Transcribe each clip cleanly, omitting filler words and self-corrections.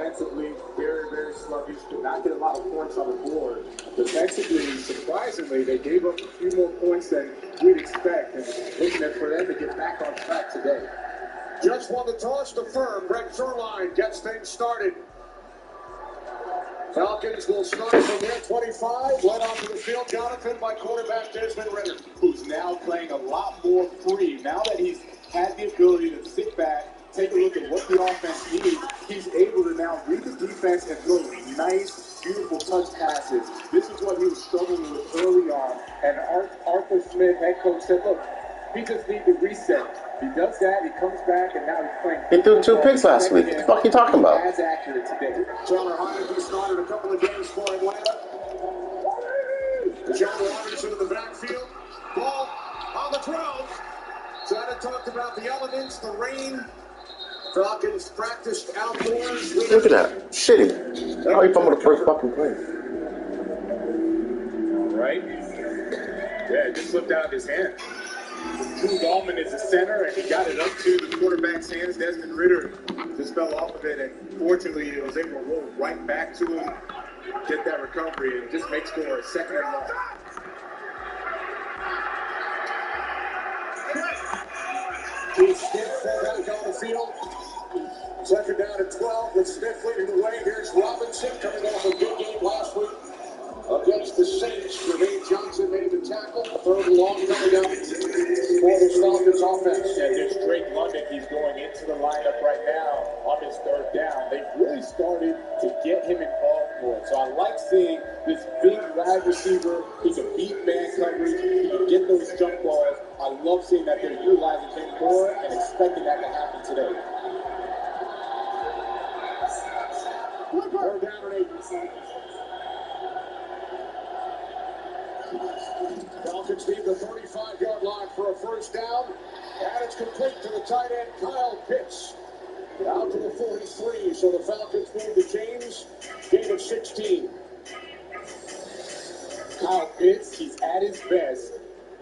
offensively, very, very sluggish, did not get a lot of points on the board. Defensively, surprisingly, they gave up a few more points than we'd expect, and looking for them to get back on track today. Just won the toss to firm. Greg Zuerlein gets things started. Falcons will start from their 25, led onto the field, Jonathan, by quarterback Desmond Ridder, who's now playing a lot more free. Now that he's had the ability to sit back, take a look at what the offense needs, he's able to now read the defense and throw nice, beautiful touch passes. This is what he was struggling with early on, and Arthur Smith, head coach, said, look, he just needs to reset. He does that, he comes back, and now he's playing. He threw 2 picks last week. What the fuck are you talking about? As accurate today. Tyler Heineke started a couple of games for Atlanta. John Robinson in the backfield. Ball on the 12. Zana talked about the elements, the rain. Falcons practiced outdoors. Look at that. Shitty. How are you fumbled the first fucking play? All right. Yeah, it just slipped out of his hand. Drew Dahlman is the center, and he got it up to the quarterback's hands. Desmond Ridder just fell off of it, and fortunately, he was able to roll right back to him, get that recovery, and just makes for a second and long. Keith Smith back on the field. Second down at 12 with Smith leading the way. Here's Robinson coming off a good game last week against the Saints. Jermaine Johnson made the tackle. Third and long coming up for the Falcons offense. Yeah, there's Drake London. He's going into the lineup right now on his third down. They really started to get him involved more. So I like seeing this big wide receiver. He can beat man coverage. He can get those jump balls. I love seeing that they're utilizing him more and expecting that to happen today. Third down and 8. Falcons leave the 35-yard line for a first down. And it's complete to the tight end, Kyle Pitts. Out to the 43, so the Falcons move the chains. Gain of 16. Kyle Pitts, he's at his best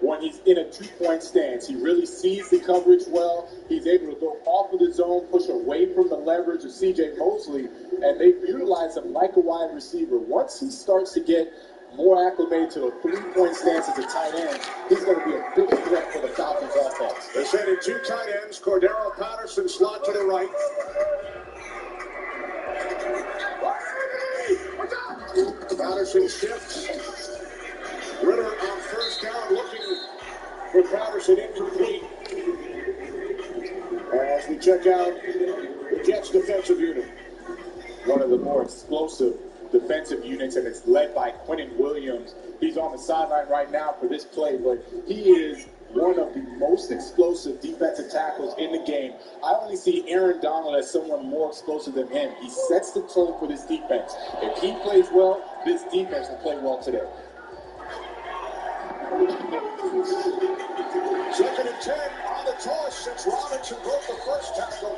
when he's in a 2-point stance. He really sees the coverage well. He's able to go off of the zone, push away from the leverage of C.J. Mosley, and they've utilized him like a wide receiver. Once he starts to get more acclimated to a 3-point stance as a tight end, he's going to be a big threat for the Falcons offense. They're sending 2 tight ends. Cordero Patterson slot to the right. Patterson shifts. Ridder on first down looking for Patterson, incomplete. As we check out the Jets defensive unit. One of the more explosive defensive units, and it's led by Quentin Williams. He's on the sideline right now for this play, but he is one of the most explosive defensive tackles in the game. I only see Aaron Donald as someone more explosive than him. He sets the tone for this defense. If he plays well, this defense will play well today. Second and 10 on the toss since Robinson broke the first tackle.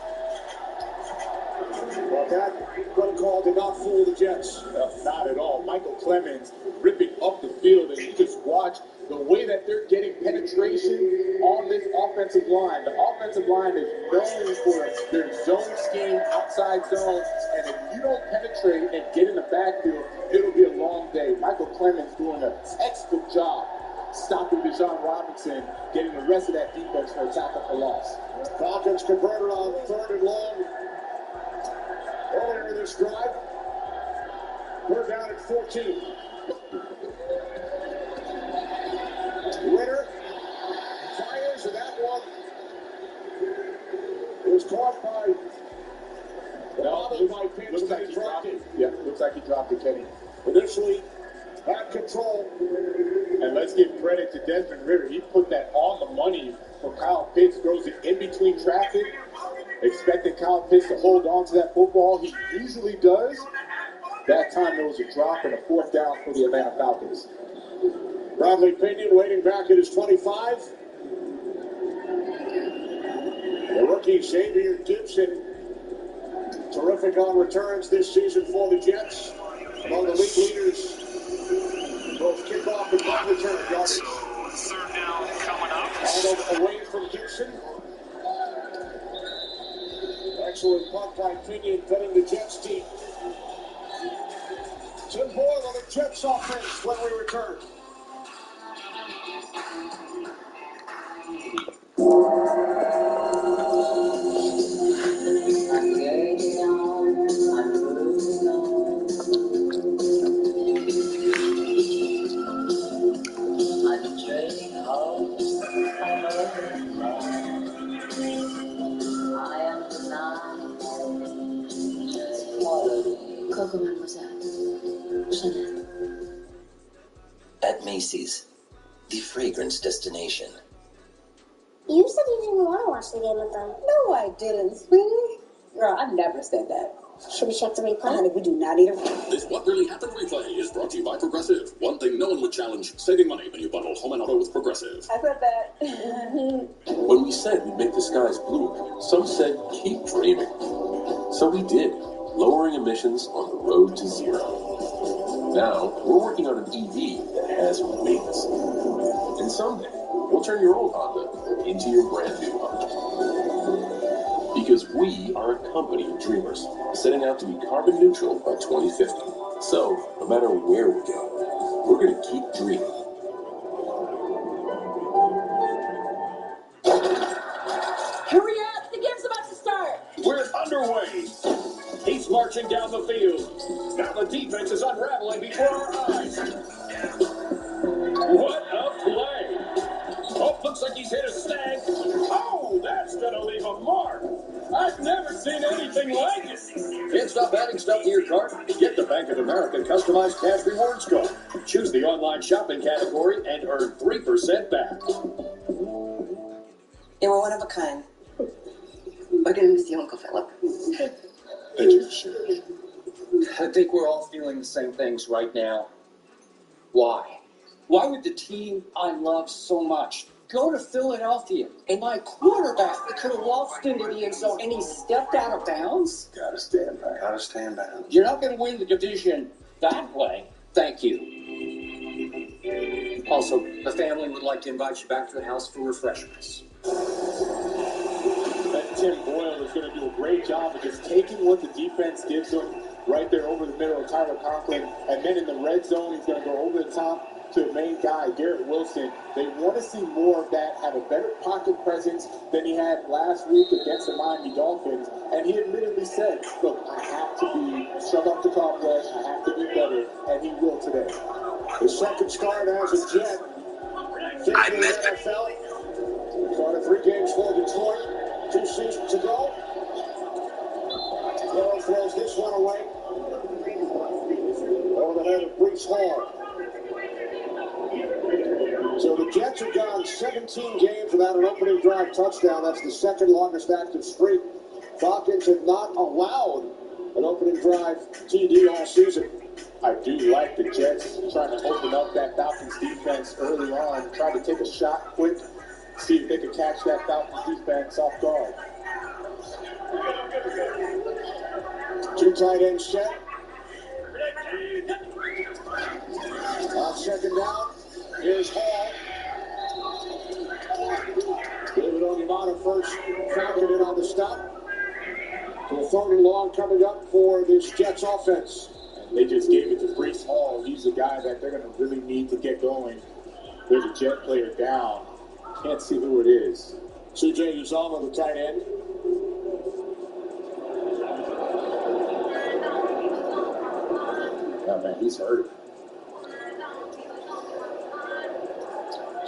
But that play call did not fool the Jets. Not at all. Michael Clemens ripping up the field, and you just watch the way that they're getting penetration on this offensive line. The offensive line is known for their zone scheme, outside zone, and if you don't penetrate and get in the backfield, it'll be a long day. Michael Clemens doing a textbook job stopping Bijan Robinson, getting the rest of that defense for a tackle for loss. Falcons converted on third and long earlier in this drive. We're down at 14. Ridder fires, and that one was caught by looks like he dropped it. Yeah, looks like he dropped it, Kenny. Initially had control. And let's give credit to Desmond Ridder. He put that on the money for Kyle Pitts, throws it in between traffic, expecting Kyle Pitts to hold on to that football. He usually does. That time there was a drop and a fourth down for the Atlanta Falcons. Bradley Pinion waiting back at his 25. The rookie Xavier Gibson, terrific on returns this season for the Jets. Among the league leaders, both kickoff and punt return yards. Third down coming up. Arnold away from Gibson. Excellent punt by Pinion, cutting the Jets deep. Jets offense when we return. Coco Mademoiselle. Chanel. At Macy's, the fragrance destination. You said you didn't want to watch the game with them. No, I didn't, sweetie. Girl, I never said that. Should we check the replay? Honey, we do not need a This What Really Happened replay is brought to you by Progressive. One thing no one would challenge, saving money when you bundle home and auto with Progressive. I said that. When we said we'd make the skies blue, some said keep dreaming. So we did, lowering emissions on the road to zero. Now, we're working on an EV that has wings. And someday, we'll turn your old Honda into your brand new Honda. Because we are a company of dreamers, setting out to be carbon neutral by 2050. So, no matter where we go, we're going to keep dreaming. Hurry up! The game's about to start! We're underway. He's marching down the field. Now the defense is unraveling before our eyes. What a play! Oh, looks like he's hit a snag. Oh, that's gonna leave a mark. I've never seen anything like it. Can't stop adding stuff to your cart? Get the Bank of America customized cash rewards card. Choose the online shopping category and earn 3% back. They were one of a kind. We're gonna miss you, Uncle Philip. Thank you, sure. I think we're all feeling the same things right now. Why? Why would the team I love so much go to Philadelphia and my quarterback could have waltzed into the end zone and he stepped out of bounds? Gotta stand back. Gotta stand back. You're not going to win the division that way. Thank you. Also, the family would like to invite you back to the house for refreshments. That Tim Boyle is going to do a great job of just taking what the defense gives him right there over the middle of Tyler Conklin, and then in the red zone, he's going to go over the top to the main guy, Garrett Wilson. They want to see more of that, have a better pocket presence than he had last week against the Miami Dolphins, and he admittedly said, look, I have to be shut up to complex, I have to be better, and he will today. The second start as a Jet. I missed it. Started 3 games for Detroit. 2 seasons ago. Burrow throws this one away. Over the head of Breece Hall. So the Jets have gone 17 games without an opening drive touchdown. That's the second longest active streak. Falcons have not allowed an opening drive TD all season. I do like the Jets trying to open up that Falcons defense early on, try to take a shot quick, see if they can catch that Falcons defense off guard. 2 tight ends set. On second down, here's Hall. David Onyemata first, cracking it on the stop. So a 3rd and long coming up for this Jets offense. They just gave it to Breece Hall. He's a guy that they're going to really need to get going. There's a Jet player down. Can't see who it is. C.J. Uzomah, the tight end. Oh, man, he's hurt.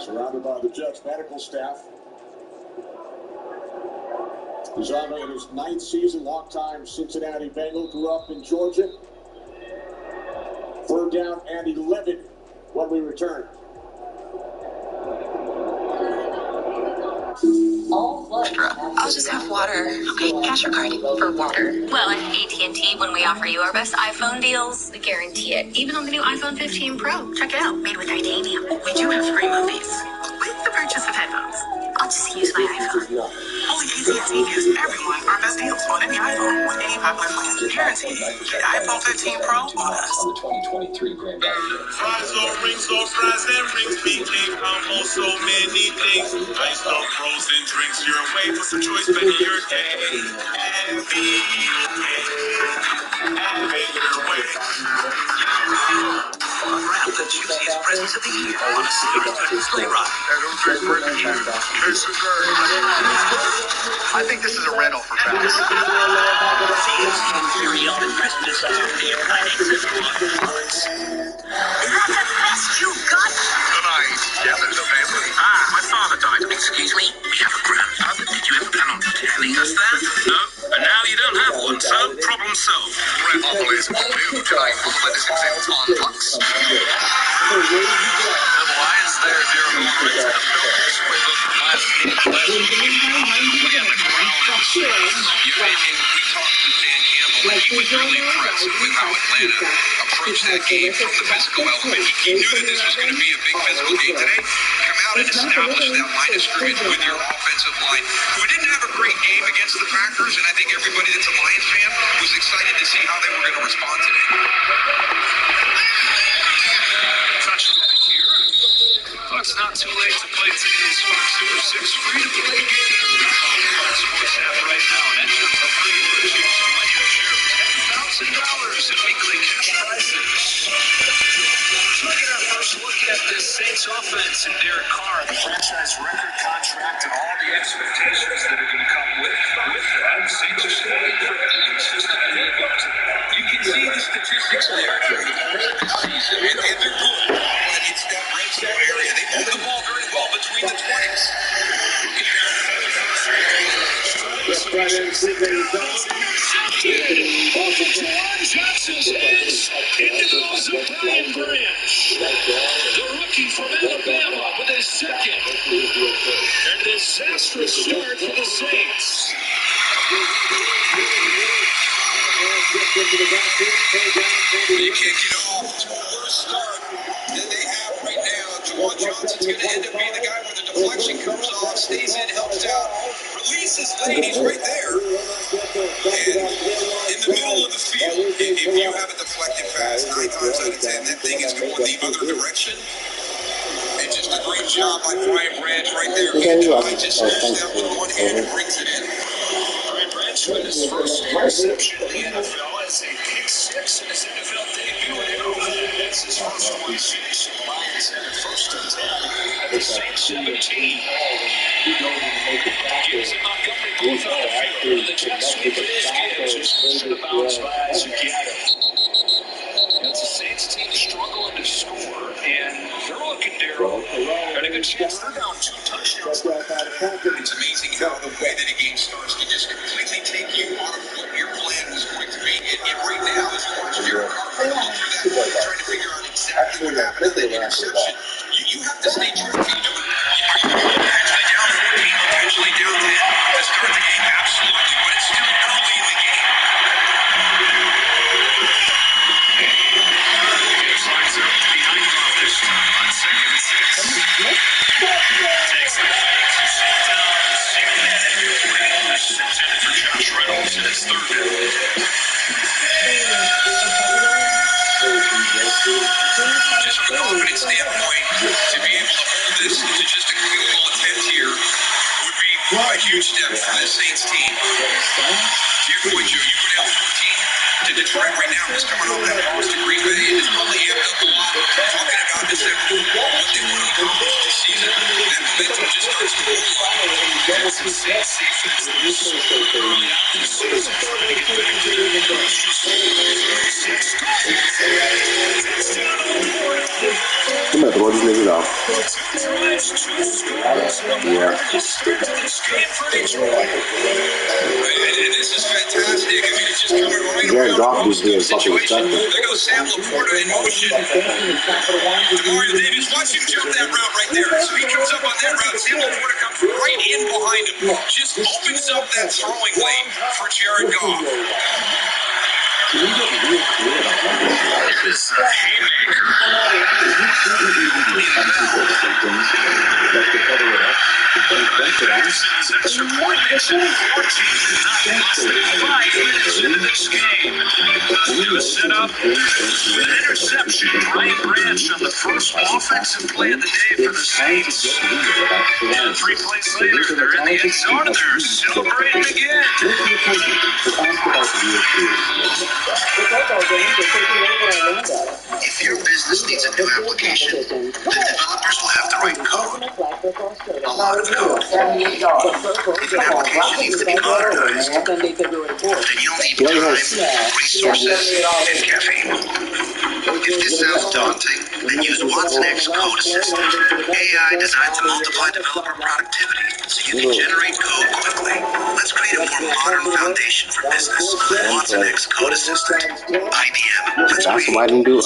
Surrounded by the Jets medical staff. Uzomah in his 9th season, long-time Cincinnati Bengal, grew up in Georgia. 3rd down and 11 when we return. I'll just have water. Okay, cash or card for water. Well, at AT&T, when we offer you our best iPhone deals, we guarantee it. Even on the new iPhone 15 Pro. Check it out. Made with titanium. We do have free movies with the purchase of headphones. I'll just use my iPhone. Only AT&T gives everyone our best deals on any iPhone with any popular plan. Guaranteed. Get iPhone 15 Pro on us. On the 2023 Grand Valley. Fries or fries and rings became combo so many things. Iced up frozen drinks your way. Put some choice back in your day. And be okay. And make your way. celebrities of the year on a secret sleigh ride. I think this is a rental for Bass. Seems very own Christmas of your highness. Is that the best you got? Tonight, yeah, there's a family. My father died. Excuse me, we have a grandfather. Did you ever plan on telling us that? No, and now you don't have one, so problem solved. Remopolis will move tonight for the exempt on Lux. Otherwise, they're during the mornings at the films. We're looking last week. Again, the crowd is we talked to Dan Campbell, and he was really impressed with how Atlanta approached that game from the physical element. He knew that this was going to be a big physical game today. Come out and establish that line of scrimmage with your offensive line, who didn't have a great game against the Packers, and I think everybody that's a Lions fan was excited to see how they were going to respond today. Touchback here. But it's not too late to play today's Fox Super 6 free-to-play game. On Fox Sports app right now and enter a free purchase to win your share of $10,000 in weekly cash prizes. So we get our first look at this Saints offense and Derek Carr, the franchise record contract and all the expectations that are going to come with that. The Saints are still pretty consistently live up to that. You can see the statistics there. And they're good. But it's that red zone area. They move the ball very well between the 20s. Johnson's heads into those of Brian Branch, the rookie from Alabama, with his second and disastrous start for the Saints. They can't get off to a worse start than they have right now. Juwan Johnson's going to end up being the guy where the deflection comes off, stays in, helps out, releases lane, he's right there. And in the middle of the field, if you have a deflected pass, 9 times out of 10, that thing is going the other direction. And just a great job by Brian Branch right there. He just steps up with one hand and brings it in. Brian Branch with his first interception in the NFL as a pick 6 in his NFL debut at Arrowhead. That's his first 26. The Lions had a first and 10 at the Saints 17. Gibbs and Montgomery both on the field. The jet sweep it is Gibbs, who's pushing the bounce by Zucchiato. That's the Saints team struggling to score, and they're looking, Darryl, got a good chance. They're down 2 touchdowns. It's amazing how the way that a game starts can just completely take you out of what your plan was going to be. And right now, as you watch Derek Carr go through that, trying to figure out exactly what happened to that interception, you have to stay true to you. Potentially down 14, potentially down 10 to start the game, absolutely, but it's still early in the game. Gibbs lines up behind off this time on 2nd and 6. Takes the fake, sit down, single man intended for Josh Reynolds, and it's 3rd down. Just from a confidence standpoint, to be able to hold this to just a field goal attempt here would be a huge step for the Saints team. To your point, Joe, you go down 14 to Detroit right now, just coming off that loss to Green Bay, and it's probably amped up a lot. Talking about just what they want to accomplish this season, that momentum just starts to roll on. That's the Saints defense that was so early out this season, trying to get back to their Come on, what is it now? This is fantastic. I mean, it's just coming right around. Situation. They go Sam Laporta in motion. Demario Davis, watch him jump that route right there. So he comes up on that route. Sam Laporta comes right in behind him. Just opens up that throwing lane for Jared Goff. This is a haymaker. Texans extra point makes it 14-9. Less than 5 minutes into this game. New setup with an interception. Brian Branch on the first offensive play of the day for the Saints. And 3 plays later, they're in the end zone and they're celebrating again. If your business needs a new application, A lot of code. The application needs to be modernized. Then you'll need time, resources, and caffeine. If this sounds daunting, then use watsonx Code Assistant. AI designed to multiply developer productivity so you can generate code quickly. Let's create a more modern foundation for business. watsonx Code Assistant. IBM. Let's That's why I didn't do in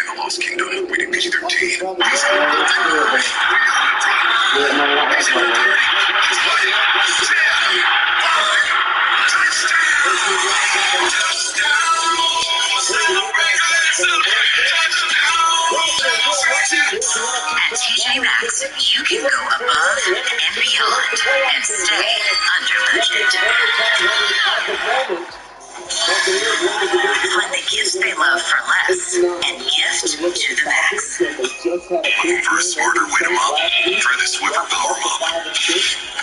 the Lost Kingdom, we did PG-13. At TJ Maxx, you can go above and beyond and stay under budget. Find the gifts they love for less and gift to the max. For a smarter way to mop, try the Swiffer Power Mop.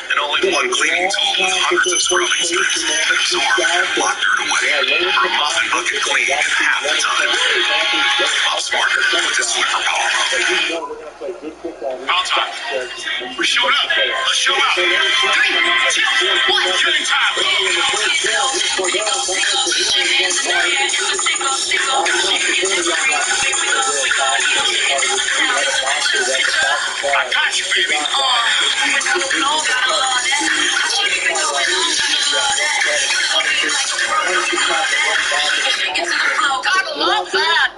An all-in-one cleaning tool with hundreds of scrubbing strips that absorb, lock dirt away, or a mop and bucket clean in half the time. Mop smarter with the Swiffer Power Mop. Foul time. We're showing up. Let's show out. 3, 2, 1, shooting time. I got you, baby. Gotta love that.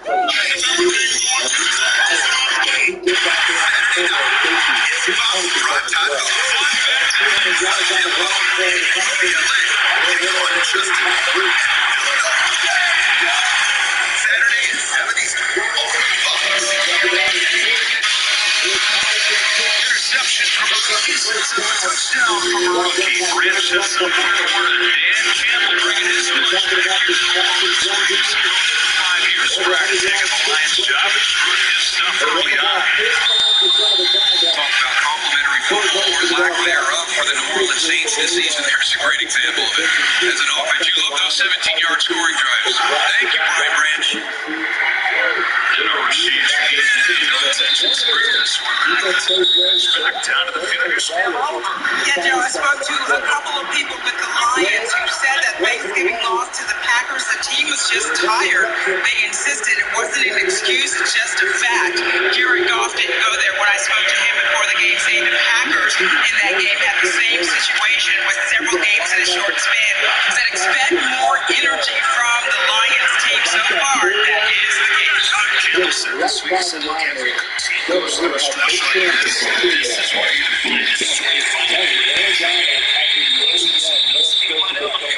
Interception from a touchdown from a rookie. Francis Dan Campbell bringing his first 5 years crack, taking the Lions job and screwing his stuff early on. Talk about complimentary football or lack thereof for the New Orleans Saints this season. There's a great example of it. As an offense, you love those 17-yard scoring drives. Thank you, Brian Branch. And over Rashid Shaheed. No attention to this one. Back down to the field. Yeah, Joe, I spoke to a couple of people with the Lions who said that Thanksgiving loss to the Packers, the team was just tired. They insisted it wasn't an excuse, it's just a fact. Jared Goff didn't go there when I spoke to him before the game, saying the Packers in that game had the same situation with several games in a short span. He said expect more energy from the Lions team so far. That is the case. Campbell said this week, he said, look, every good team goes through a stretch like this. This is why you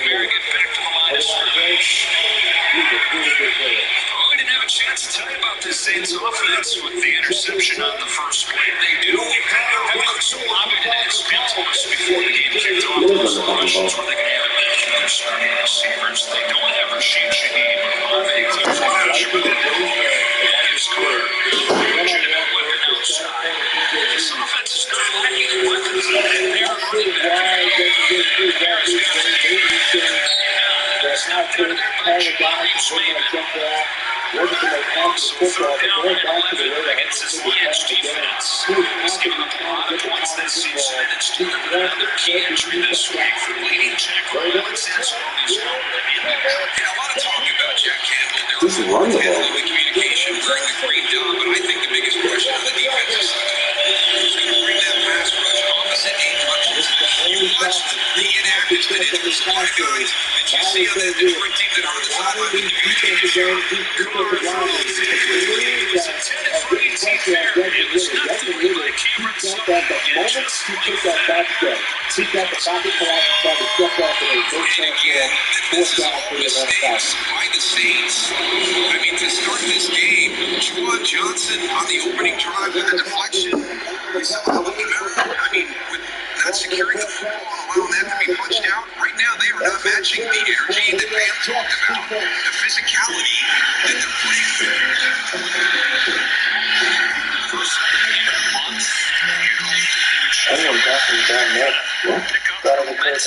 very good back to the line of scrimmage. We didn't have a chance to tell you about this Saints offense with the interception on the first play. They do. Chris Olave and Spin told us before the game kicked off those questions where they're going to have their starting receivers. They don't have Rashid Shaheed, but Olave clears the hash with it. Gives Carter legitimate weapon outside. This offense is not lacking weapons. They're running back. It's not good there by James Maven. Also, third down and 11 against this Lions defense. He's given up a lot of points this season, and it's delivered another key entry this week for leading Jack Rollins and Scott's home. A lot of talk about Jack Campbell. There was the communication during the great job, but I think the biggest question on the defensive side is going to bring that pass rush opposite eight touches. You watch the inactives that it's a lot of guys. Did you see how that Detroit team that are on the sideline with communication? It was intended for 18 there. It was nothing like Cameron Sutton. And again, this is all mistakes by the Saints. I mean, to start this game, Juwan Johnson on the opening drive with a deflection. They somehow looked better. I mean, with not securing the football and allowing that to be punched out, right now they are not matching the energy that Bam talked about, the physicality that they're playing with. First game in months. Anyone passing down there? Pick up the momentum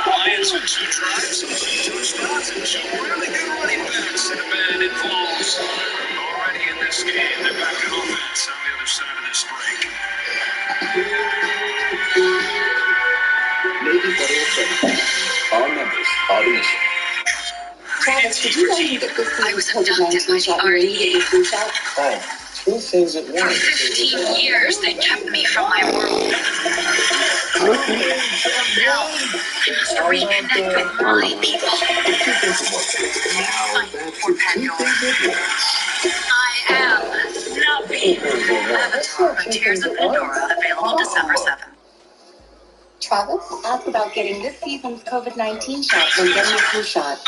Lions with 2 drives, 2 touchdowns, and 2 really good running backs that have been involved already in this game. They're back in offense on the other side of this break. Our numbers are the mission. Travis, did you know you get this I was abducted by the RDA. Oh, 2 things at For once. 15 years, they kept me from my world. Now, I must reconnect with my people. For Pandora. I am Navi. Avatar of Tears of Pandora, available December 7th. Travis, ask about getting this season's COVID-19 shot when getting a flu shot.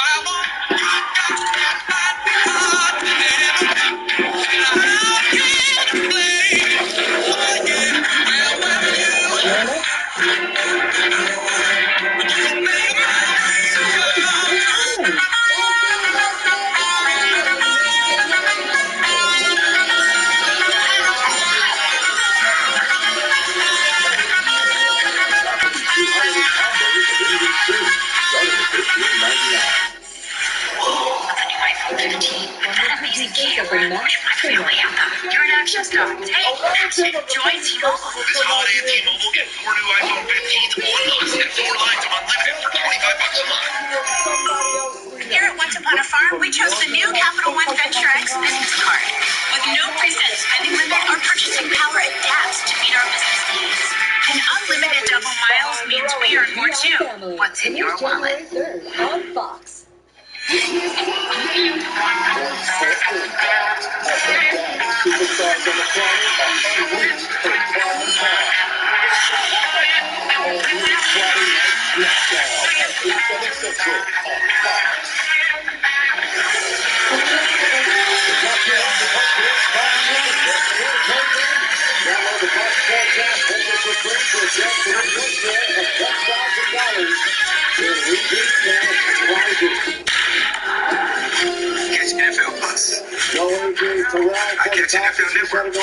Amazing camera. My family anthem. You're an action star. Hey, join T-Mobile. This holiday at T-Mobile, get 4 new iPhone 15s, 1 month, and 4 lines of unlimited for $25 a month. Here at Once Upon a Farm, we chose the new Capital One Venture X business card. With no preset spending limit, our purchasing power adapts to meet our business needs. And unlimited double miles means we earn more too. What's in your wallet? On Fox. Catch NFL Plus. I catch NFL Network.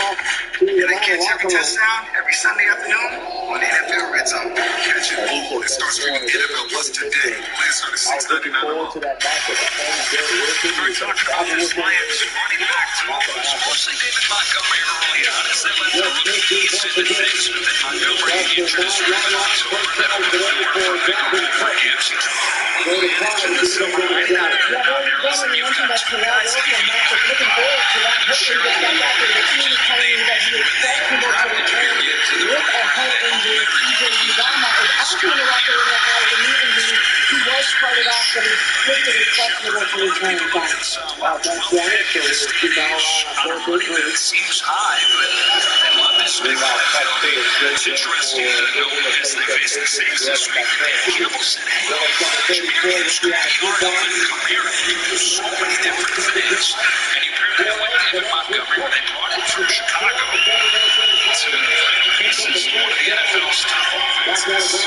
And I catch every touchdown every Sunday afternoon on the NFL Red Zone. Catch it all and start streaming NFL Plus today. Plans start at $6.99 a month. We're talking about this Lions running back talent, especially David Montgomery early on as they left the rookie piece in the mix. But then Montgomery injured his rib in October. That opened the door for a big win for him. They mentioned the silver lining out of Arizona. You've got 2 guys that you can looking forward to that. Hopefully get back after the team is telling you that he expects him to return with a head injury. CJ Uzomah is actually in the locker room that has a knee injury. He was carted off, but he's listed as questionable to return. It seems high, but they love this big penalty. It's interesting to know as they face the Saints this week. Campbell said, hey, Jameis could be hard on career. There's so many different things. And you apparently don't like David Montgomery when they brought him from Chicago to pieces one of the NFL's top offenses.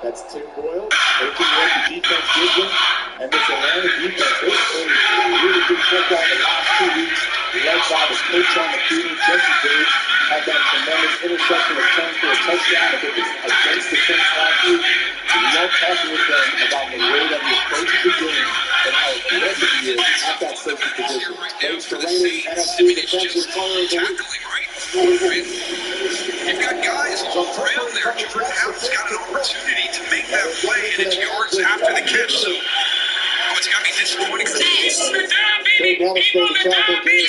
That's Tim Boyle taking what the defense gives him. And this Atlanta defense, they've played really good football in the last 2 weeks. Led by the coach on the field, Jesse Bates, had that tremendous interception return for a touchdown. I think it's against the Saints last week. We love talking with them about the way that he approaches the game and how aggressive he is at that safety position. Thanks to reigning NFC defensive player of the week. You've got guys all around there. Jordan Howard's got an opportunity to make that play, and it's yards after the catch. So, it's got to be disappointing for the Eagles. They devastated the traffic game.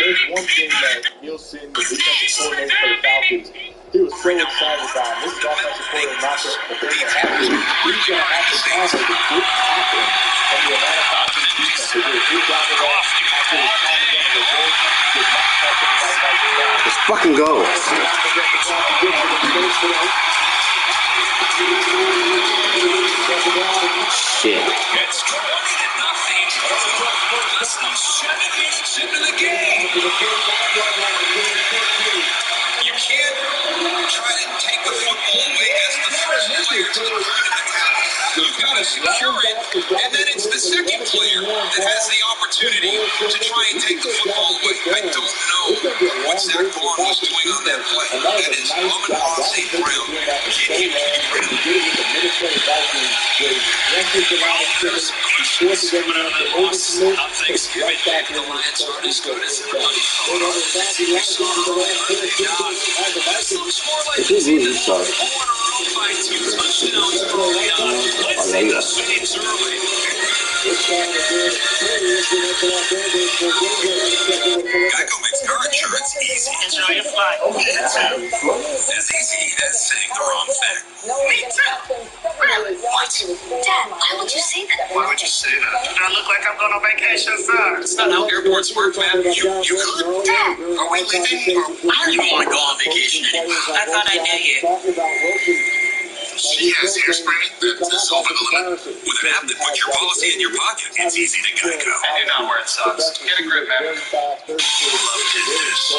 There's one thing that Nielsen, the defensive coordinator for the Falcons, he was so excited about. This is offensive coordinator, not the thing that happened. He's going to have to counter the good tackling from the Atlanta Falcons defense. They did a good job of that after his time again in the goal. Did not touch anybody like that. Let's fucking go. Shit. It's 20-0. Less than 7 minutes into the game. You can't try to take the to secure it, and then it's the second player that has the opportunity to try and take the football away. I don't know what Zach Vaughn was doing on that play. That is Amon-Ra St. Brown. Gideon Brown. Well, there's some questions coming out of that loss on Thanksgiving. Maybe the Lions aren't as good as everybody thought. The team we saw early on in the game. This looks more like the team that won 4 in a row by 2 touchdowns early on. Let's see the Saints early. Geico makes car insurance easy. Enjoy your flight. As easy as saying the wrong thing. Me too. Really? What? Dad, why would you say that? Why would you say that? Do I look like I'm going on vacation, sir? That's not how airports work, man. You could. Dad, Are we leaving? Or I don't even want to go on vacation anymore. I thought I knew you. She has hairspray that dissolve at the limit. With an app that puts your policy in your pocket, it's easy to Geico. And you're not wearing socks. Get a grip, man. Love did this.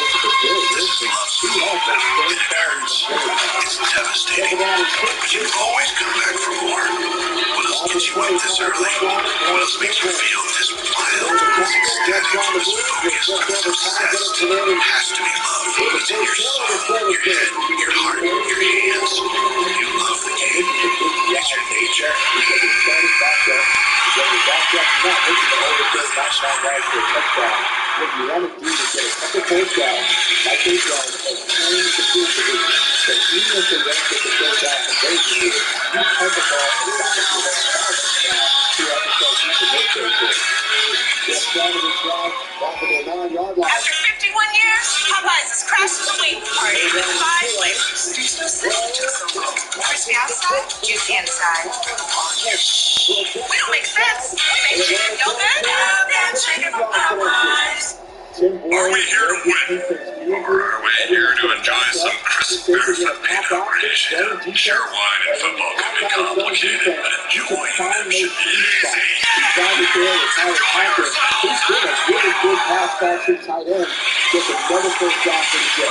This is love school. And it hurts. It's devastating. But you can always come back for more. What else gets you up this early? What else makes you feel this wild, this ecstatic, this focused, this obsessed? It has to be love. It's in your soul, your head, your heart, your hands. You love the game. It's your nature. After 51 years, Popeyes has crashed the wing party with 5 flavors. Crispy outside, juicy inside. We don't make sense. We make chicken yogurt. Love that chicken from Popeyes. Are we here to win? Or are we here to enjoy some crisp barefoot peanut operation? Sure, wine and football can be complicated, but enjoying them should be easy. From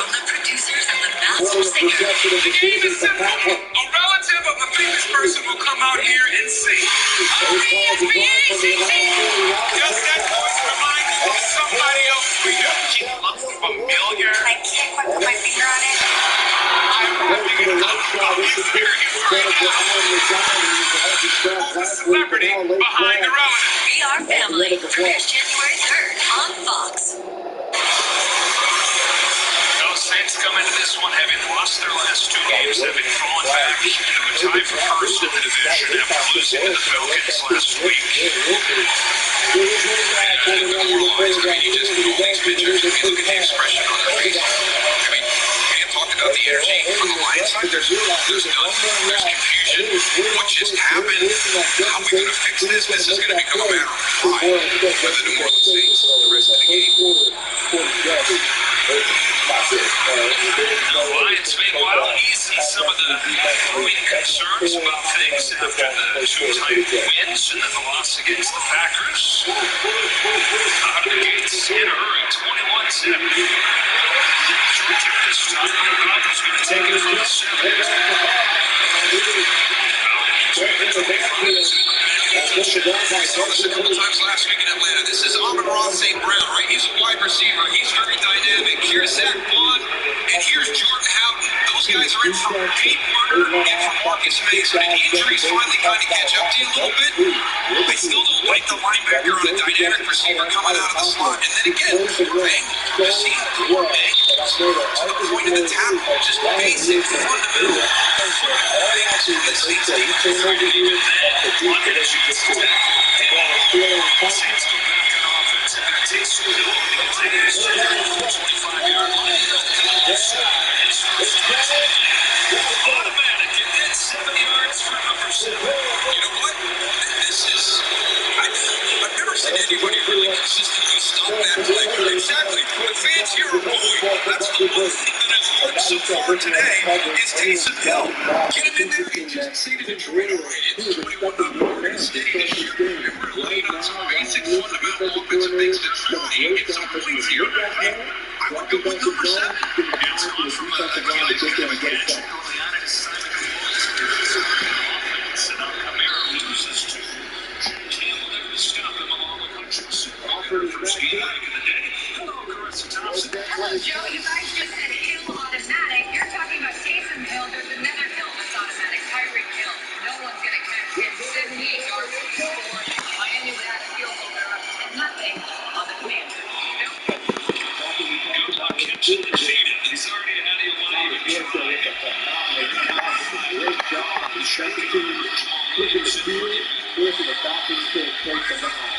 the producers of The Masked Singer. The game is simple. A relative of a famous person will come out here and sing. Does that voice remind you of somebody else for you? She looks familiar. I can't quite put my finger on it. I'm having an out-of-body experience right now. The celebrity behind the relative. We Are Family premieres January 3rd on Fox. Those Saints come into this one having lost their last 2 games, having fallen back into a tie for first in the division after losing to the Falcons last week. And demoralized. I mean, you just look at these pitchers. I mean, look at the expression on their faces. I mean, we have talked about the energy on the Lions side. There's none. There's confusion. What just happened? How are we going to fix this? This is going to become a matter of pride for the New Orleans Saints the rest of the game. The Lions, meanwhile, easing some of the brewing concerns about things after the 2 tight wins and then the loss against the Packers. Out of the gates in a hurry, 21-7. Georgia this time, Falcons going to take it from the center. We saw this a couple times last week in Atlanta. This is Amon-Ra St. Brown, right? He's a wide receiver. He's very dynamic. Here's Zach Vaughn, and here's Jordan Howden. Those guys are in for Pete Werner and for Marcus Mason. And injuries finally kind of catch up to you a little bit. I still don't like the linebacker on a dynamic receiver coming out of the slot. And then again, poor angles. Just seeing poor angles to the point of the tackle. Just basic, fundamental things in the Saints defense. One issue is the Saints go back on offense, and it takes too long to get to his 25-yard line. Automatic, and then 7 yards for number 7. You know what? This is... I've never seen anybody really consistently stop that play. Exactly. The fans here are booing. That's the one thing that has worked so far today is Taysom Hill. Get him in there. He just exceeded a trade already. It's 21 steady this year. And we're laying on some basic fundamental offensive things to try and get some points here. I would go with number 7. It's gone from Achilles to the catch. Early on in his time in the offense, and now Kamara loses her first game back in the day. Hello, Carissa Thompson. Hello, Joe. You guys just said Hill automatic. You're talking about Taysom Hill. There's another Hill that's automatic. Tyreek Hill. No one's going to catch him. 78 yards for score. Miami would have a field goal. They're up 10-0 on the Commanders. Good luck catching Jaden. He's already ahead of you. One even try. Great job. He's continuing to push the field. Forcing the Falcons to take the ball.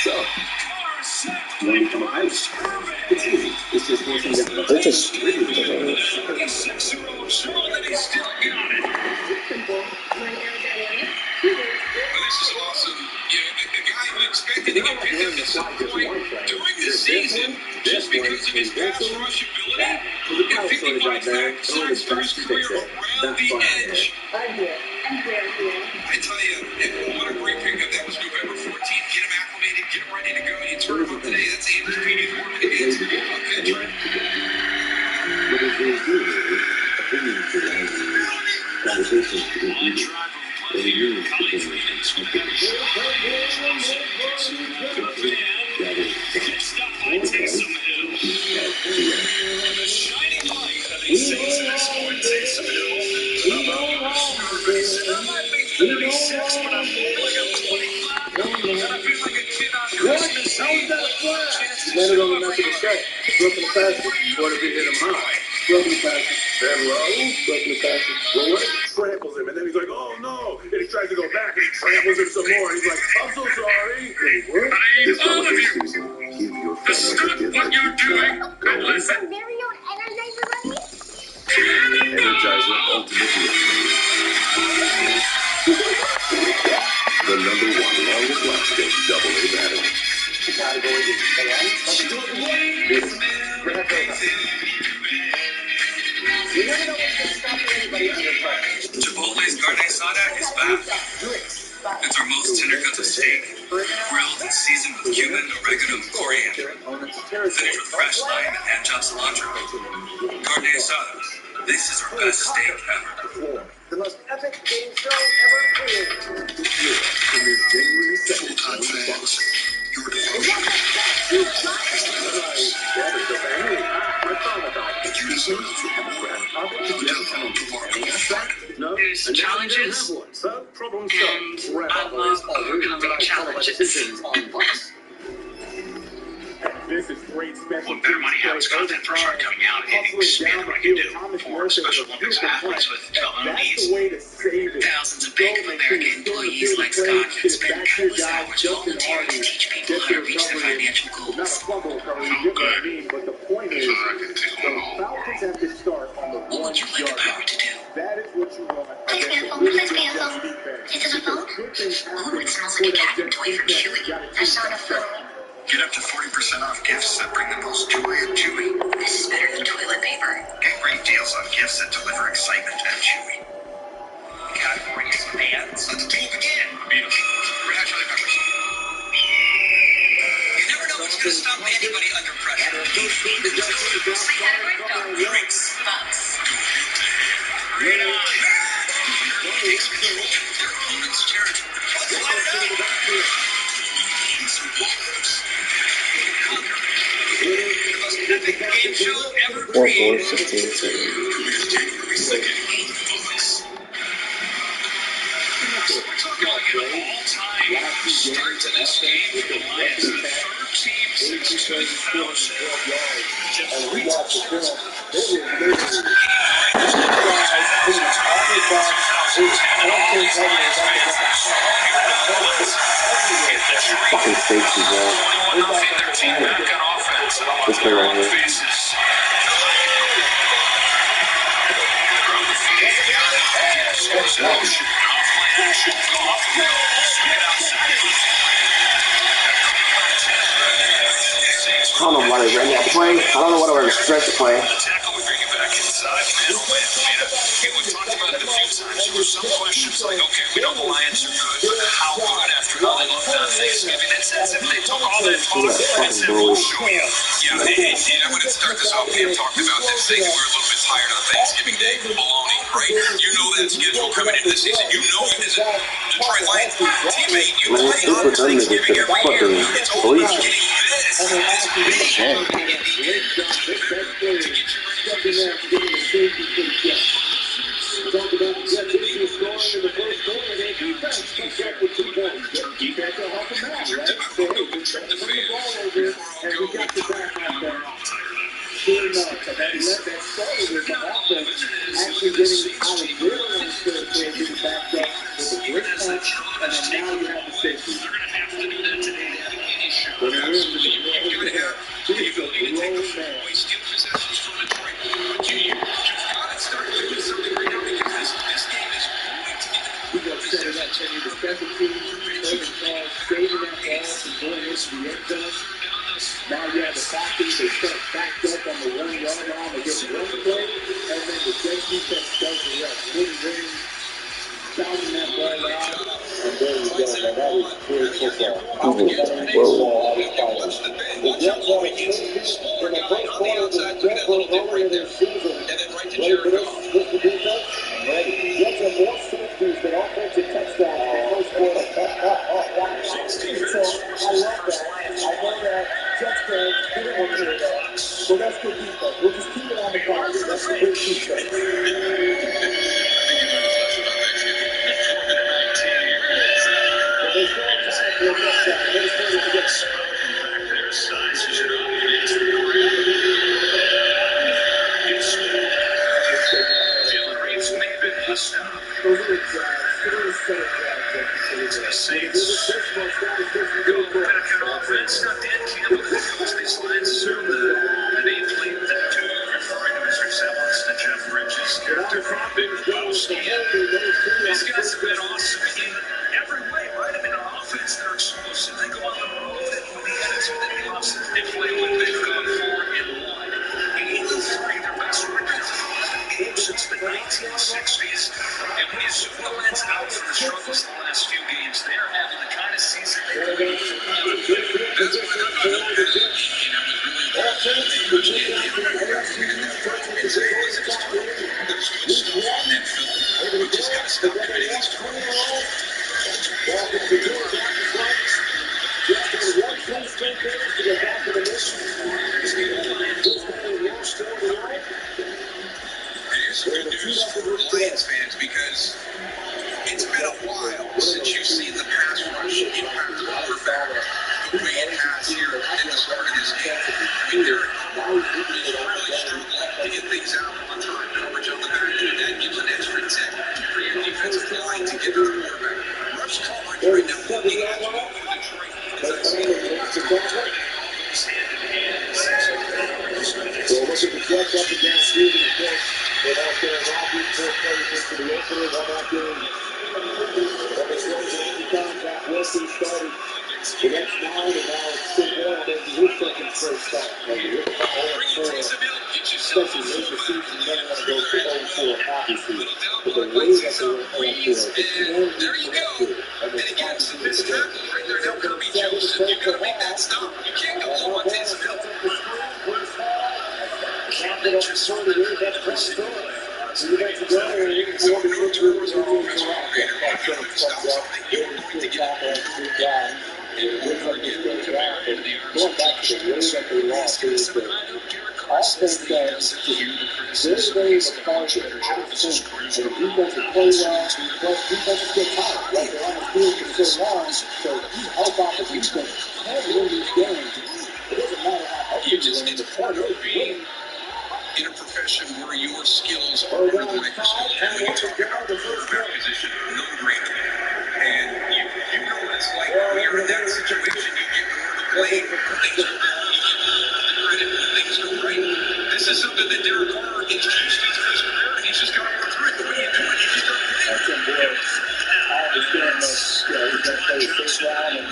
So, when you come out, it's easy. It's just one thing that It's just This is awesome. You know, the guy who expected to get picked up at some point during the season just because of his pass rush ability. If 50 points back, starts first career around the edge. I tell you, what a great pickup. That was November 14th. Get him acclimated, get him ready to go. You turn him up today. That's Andy's PD4. It's a veteran. what is this doing? Opinions and conversations between people. They use opinions and Shining light of the Saints in this point. Taysom Hill. I might be 36, but I'm more like I'm 25. And I feel like a kid on Christmas Eve. Landed on the neck of the set. Broken the passes. What if he hit him high? Broken the passes. Very low. Broken the passes. Well, what if he tramples him? And then he's like, oh no. And he tries to go back and he tramples him some more. He's like, I'm so sorry. This all of you. Stop what you're doing and listen. Very own Energizer Bunny? Energizer Ultimate the #1 longest lasting AA battery. The category is fans. You never know what's going to stop anybody under pressure. Chipotle's carne asada is back. It's our most tender cuts of steak, grilled and seasoned with cumin, oregano, and coriander. Finished with fresh lime and chopped cilantro. Carne asada. This is our best steak ever. The most epic game show ever created. This year, in this January 2nd, Full-time fans, your There's challenges, and I love overcoming challenges. This is great special. What better money habits content first start coming out and expand what I can do for Special Olympics athletes with developmental needs. Thousands of Bank of America employees like Scott can spend countless hours volunteering to teach people how to reach their financial goals. But the point is, the Falcons have to start on the 1 yard. That is what you want. Please be a phone. Please be a phone. Is it a phone? Ooh, it smells like a cat and toy from Chewy. That's not a phone. Get up to 40% off gifts that bring the most joy at Chewy. This is better than toilet paper. Get great deals on gifts that deliver excitement at Chewy. Category is fans. Let the duel begin. Beautiful. Red Hot Chili Peppers. You never know what's going to stop anybody under pressure. My category, dogs. Drinks. Bugs. Great on. Takes control of their opponent's territory. Let's light it up. Some walkers. Conquer. The most epic game show ever created. January 2nd. Books. So we're talking like an all-time start to this game for the Lions. 13, 6, 2,000. And we watch the film. Fucking safety, bro. 21-13 back on offense. This play right here. I don't know why they ran that play. I don't know why they were stretch play. We've talked about it a few times. There were some questions like, okay, we know the Lions are good, but how good after how they looked on Thanksgiving? It's as if they took all that talk and said, we'll show you. Yeah, I wouldn't start this off. We have talked about this. They were a little bit tired on Thanksgiving Day. Baloney, right? You know that schedule coming into the season. You know it as a Detroit Lions teammate. You play on Thanksgiving every year. It's all about getting this. It's big. Talk about the Jets issue scoring in the first quarter. Their defense comes up with 2 points. Defense will help them out, right? So, hey, just turn the ball over, and we got the back out there. Sure enough, but that started with the offense actually getting out of their own territory, getting backed up with a great punch, and then now you have the safety. They're going to have to do that today to have a game issue. But it is the you're going to have the ability to take the football, steal possessions from Detroit. You've got to start doing something right now because this game is going to get we got to set it up. Sending the special teams, saving that ball from going into the end zone. Now you have the Falcons, they start backed up on the 1 yard line, they get one play, and then the great defense does the rest. Good ring, sounding that ball out, and there you go. Now that is good football. The Jets are in the first quarter, the Jets were rolling in their season. Ready for this to do that? Ready. Jets have more safeties than offensive touchdowns in the first quarter. So I love that. I know that Jets fans didn't want to hear that. So that's good defense. We'll just keep it on the clock. That's the good defense. But they still have time for a touchdown. They're still to get their sizes it up against the ground. Jalen Reeves may have been missed out. It's the Saints. Go back on offense. Now Dan Campbell goes these lines assume the nameplate that referring to his resemblance to Jeff Bridges' character from Big Lebowski. These guys have been awesome in every way, right? I mean, on offense, they're explosive. They go on the road and with the attitude that he loves, they play when they've gone 4-1. 83, their best record since the 1960s. And when you zoom the lens out from the struggles the last few games, they're having the kind of season they've been. That's why they're not up there. There's good stuff on that film. We just got to stop committing these turnovers. Here's some good news for Lions fans because it's been a while since you've seen the pass rush impact the quarterback the way it has here at the start of this game. I mean, Derek Carr is really struggling to get things out on time. Coverage on the back end, that gives an extra 10 for your defensive line to get to the quarterback. Rush coverage right now looking at you for Detroit because that's hand in hand. So look at the Jets up and down field in the course. They're out there robbing 4 plays into the opener. One out there. But they go to every time Zach Wilson started. The next 9 and now it's still going into his second straight start. Like you look at the whole four, especially late in the season, you never want to go 0-4 obviously. But the way that they were playing there, the plan there you go. And again, it's the missed tackle right there. Now Kirby Joseph, you got to make that stop. You can't go low on Taysom Hill. Just on that receiver. So you got to go and you can see the turnovers are always great. You're going to stop something. You're going to get it. And over again, come back into the arms of Josh Johnson. He's going to survive Derek Carr since the year to criticize. He's a much better job as a scoring and the defense play well, plus defenses get tired. Like they're on the field for so long, so you help out the defense. And win these games. It doesn't matter how you just need to part of being in a profession where your skills are under the microscope. And when you talk about the quarterback position, no brainer. And you know what it's like when you're in that situation. You get more of the blame when things are good. You get more of the credit when things go right. This is something that Derek Carr introduced into his career, and he's just got to work through it. The way you do it, you just got to play it. I understand that, he's going to play the first round, and,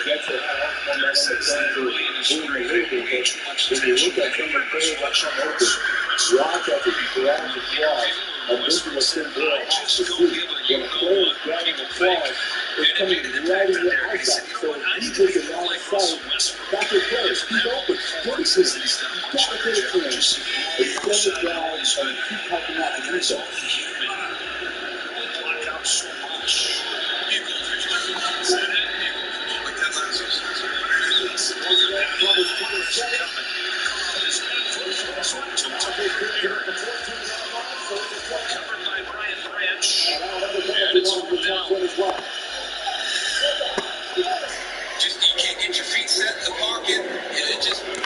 Jets will have momentum to win the league. But when you look at some of the players that come over, watch at the flaws. And this is what Tim Boyle has to do. When a player is grabbing the flaws, it's coming right in your eyesight. So if you take the wrong side, that's your player. Keep open. What is this? You've got to get it to him. Extend the drive and Covered by Brian Branch. And it's fourth down. Just you can't get your feet set in the pocket, and it just. But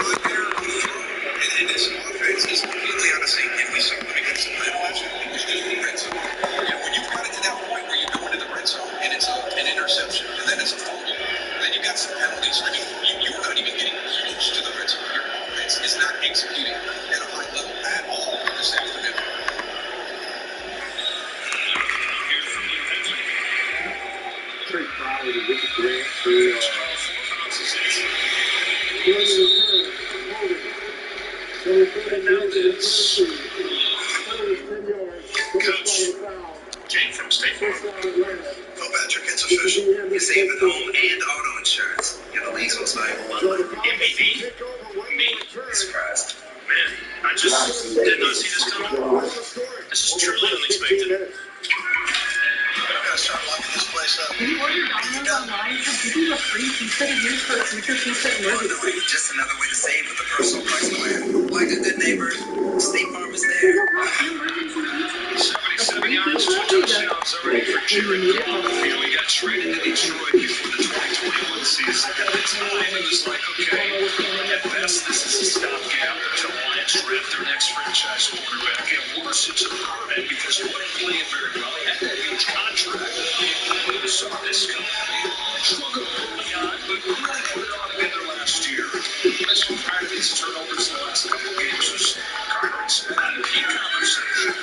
right there on the throw, and this offense is completely out of sync. And we saw them against the Atlanta last week. It was just the red zone. And when you got it to that point where you go into the red zone and it's an interception, and then it's a fumble, then you got some penalties. I mean, you're not even getting close to the red zone. Your offense is not executing at a high level at all this afternoon. Trey Crowley to Richard Grant for Jane from State Farm. Well, Patrick, it's official. You're saving home and auto insurance. You're the least most valuable one. MVP? Me. Surprised. Man, I just did not see this coming. This is truly unexpected. I'm gonna start locking this place up. Can you order Domino's online? Just give you a free pizza to use for a future pizza emergency. Just another way to save with a personal price plan. Like a good neighbor, State Farm is there. 77 yards, 2 touchdowns already for Jared Goff. You know, he got traded to Detroit before the 2021 season. At the time, it was like, okay, at best, this is a stopgap until the Lions draft their next franchise quarterback. At worst, it's a permanent because he wasn't playing very well. He had that huge contract. We saw this company struggle early on, but really put it all together last year. Listen, prior to these turnovers the last couple games was Carter's MVP conversation.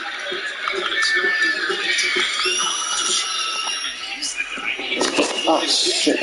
Oh, shit.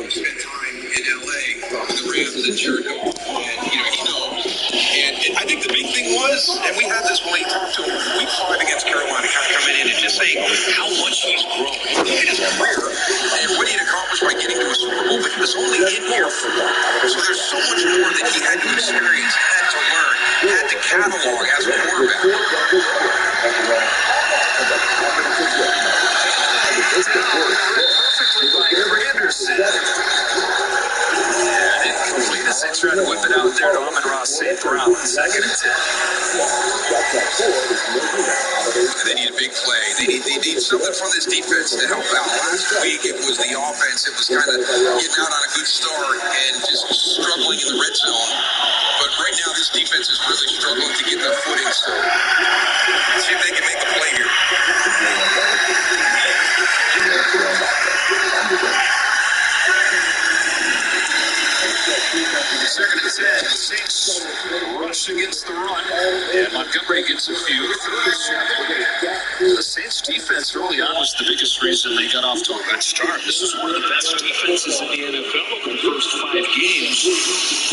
Spent time in LA with the Rams and Jared Goff, and he knows. And I think the big thing was, and we had this when we talked to him week 5 against Carolina, kind of coming in and just saying how much he's grown in his career and what he had accomplished by getting to a Super Bowl, but he was only in here for that. So there's so much more that he had to experience, had to learn, had to catalog as a quarterback. Perfectly by Granderson. Yeah, didn't complete it. They tried to whip it out there to Amon-Ra St. Brown, 2nd and 10. And they need a big play. They need something from this defense to help out. Last week it was the offense. It was kind of getting out on a good start and just struggling in the red zone. But right now this defense is really struggling to get their footing. So let's see if they can make a play here. 2nd and 10. The Saints rush against the run, and Montgomery gets a few. The Saints defense early on was the biggest reason they got off to a good start. This was one of the best defenses in the NFL over the first 5 games.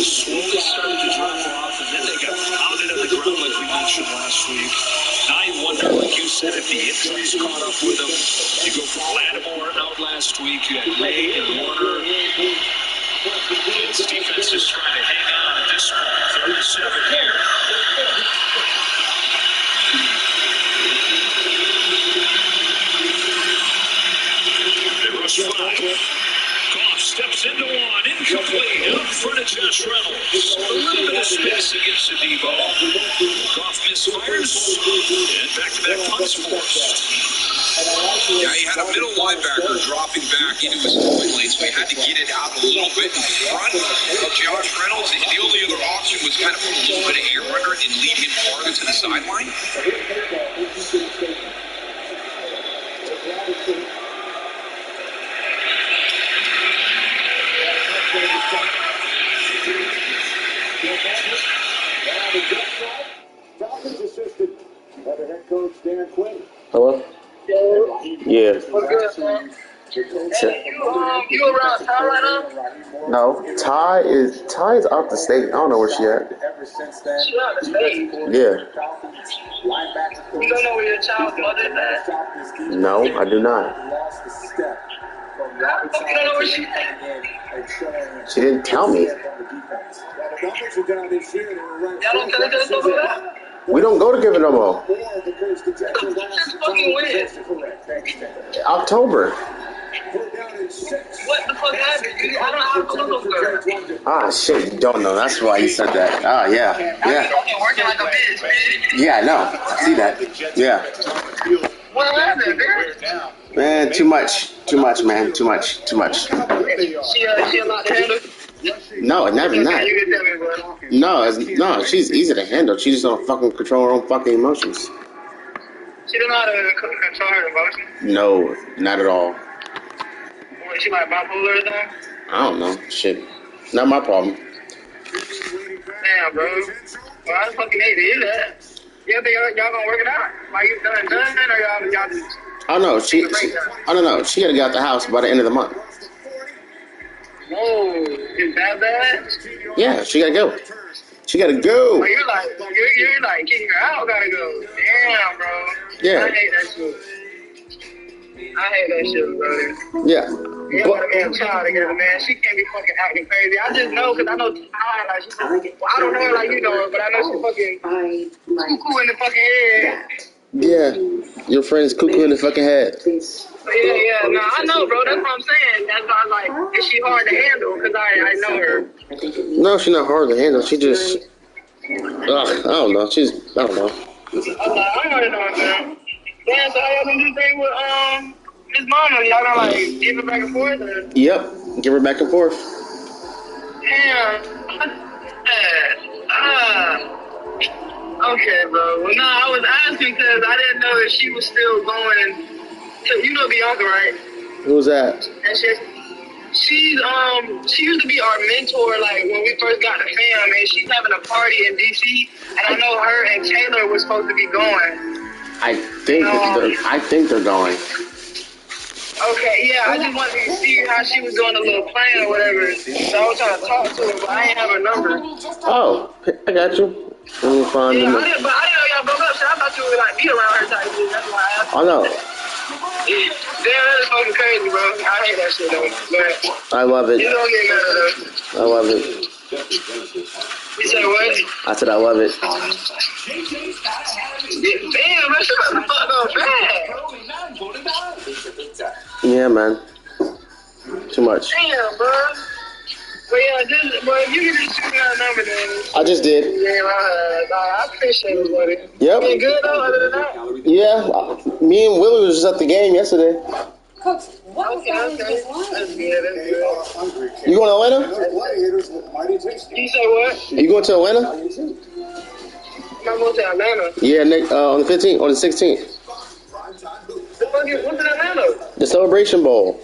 Slowly started to drop off, and then they got pounded on the ground like we mentioned last week. Now you wonder, like you said, if the injuries caught up with them. You go from Lattimore out last week, you had May and Warner. This defense is trying to hang on at this point. 37 here. They rush 5. Goff steps into one. Incomplete. Out in front of Josh Reynolds. A little bit of space against Adebo. Goff misfires. And back-to-back punts forced. Yeah, he had a middle linebacker dropping back into his throwing lane, so he had to get it out a little bit in front of Josh Reynolds. The only other option was kind of put a little bit of air under it and lead him farther to the sideline. Falcons assistant, better head coach Dan Quinn. Hello? Yeah. You around Ty right now? No, Ty is out the state. I don't know where she at. She out the state? Yeah. You don't know where your child's mother is at? No, I do not. How the fuck you don't know where she's at? She didn't tell me. We don't go to Given no more. October. What the fuck happened? I don't have Google, girl. Ah, shit, you don't know. That's why you said that. Ah, yeah. Yeah. Working like a bitch, man. Yeah, I know. I see that. Yeah. What happened, man? Man, too much. Too much, man. Too much. Too much. She a lot to handle? No, never not. You can tell me, bro. No, she's easy to handle. She just don't fucking control her own fucking emotions. She don't know how to control her emotions? No, not at all. What, she like bipolar or something? I don't know. Shit. Not my problem. Damn, bro. Well, I fucking hate to hear that. You think y'all gonna work it out? Like you done, or y'all just... I don't know. I don't know. She gotta get out the house by the end of the month. Whoa, is that bad? Yeah, she gotta go. She gotta go. Well, you're like kicking her out, gotta go. Damn, bro. Yeah. I hate that shit, bro. Yeah. You want a man child together, man. She can't be fucking acting crazy. I just know, because I know Ty, like, she's like, well, I don't know her like you know her, but I know she's fucking cuckoo in the fucking head. Yeah. Your friend's cuckoo in the fucking head. Yeah. No, I know, bro. That's what I'm saying. That's why I'm like, is she hard to handle? Because I know her. No, she's not hard to handle. She just... I don't know. I don't know. I want to know, man. Damn, so how y'all gonna do things with, Miss Mama? Y'all gonna, like, give her back and forth? Or? Yep. Give her back and forth. Damn. Okay, bro. Well, no, I was asking because I didn't know if she was still going to, you know Bianca, right? Who's that? And she used to be our mentor, like, when we first got to fam, and she's having a party in D.C., and I know her and Taylor was supposed to be going. I think they're going. Okay, yeah, I just wanted to see how she was doing a little plan or whatever. So I was trying to talk to her, but I ain't have her number. Oh, I got you. Let me find I didn't know y'all broke up, so I thought you would like be around her type of shit. That's why I asked. I know. Damn, that is fucking crazy, bro. I hate that shit though. But I love it. You don't get mad at her. I love it. You say what? I said I love it. Damn, that shit about to fuck up bad. Yeah, man. Too much. Damn, bro. Well, yeah, if you can just shoot me that number, then. I just did. Yeah, I appreciate it, buddy. Yep. You good though, other than that? Yeah. Me and Willie was just at the game yesterday. Coach, okay. That's good. You going to Atlanta? You say what? You going to Atlanta? I'm going to Atlanta. Yeah, on the 15th, on the 16th. What's in Atlanta? The Celebration Bowl.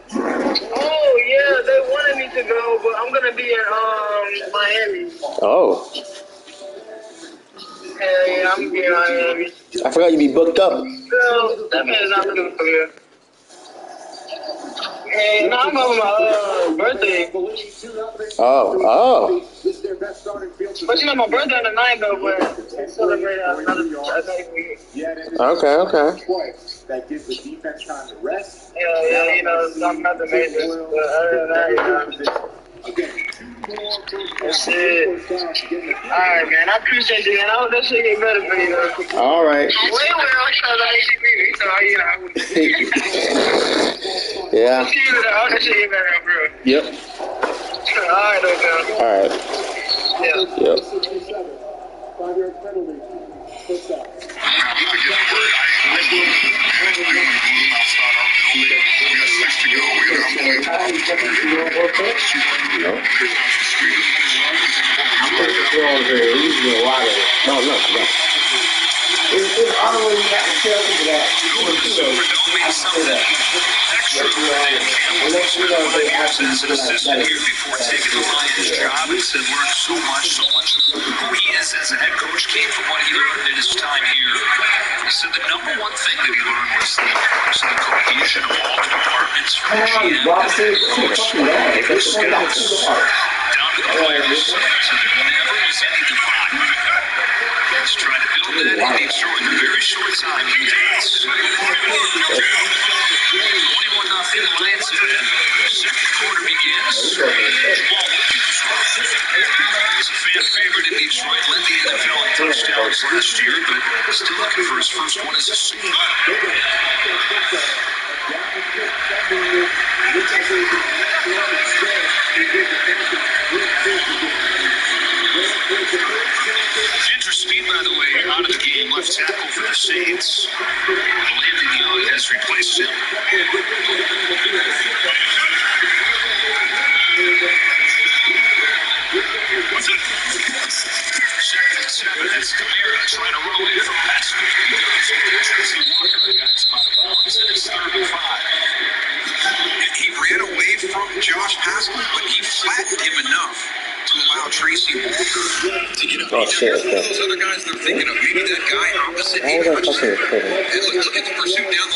Oh, yeah, they wanted me to go, but I'm going to be in Miami. Oh. Yeah, I'm going to be in Miami. I forgot you'd be booked up. So, that means I'm looking for you. Hey, no, I'm over my birthday. Oh. But you know, my birthday on the 9th, though, but celebrate another week. Okay. That gives the defense time to rest. Yeah, you know, I'm not the major, but other than that, you know. Shit. Alright, man, I appreciate you, man. I hope that shit get better for you, though. Alright. Well, because I ain't me, so, you know. Yeah. I hope that shit get better, bro. Yep. Alright, though, Alright. Yep. As an assistant here before taking the Lions job, and said learned so much of who he is as a head coach came from what he learned in his time here. He said the number one thing that he learned was the cohesion of all the departments from GM to the scouts down to the players. So there never was any divide. He's trying to build that, and he's showing in a very short time he has. 21-0 Lions. begins. Jamal Williams runs. He's a fan favorite in Detroit. Led the NFL in touchdowns last year, but still looking for his first one as a senior. Ginger Speed, by the way, out of the game, left tackle for the Saints. Landon Young has replaced him. Second and 7, it's Kamara trying to run away from Patrick. Tracy Walker got his out of bounds, and it's 3rd and 5. He ran away from Josh Pascal, but he flattened him enough to allow Tracy Walker to get up. Here's one of those other guys they're thinking of. Maybe that guy opposite. Look at the pursuit down the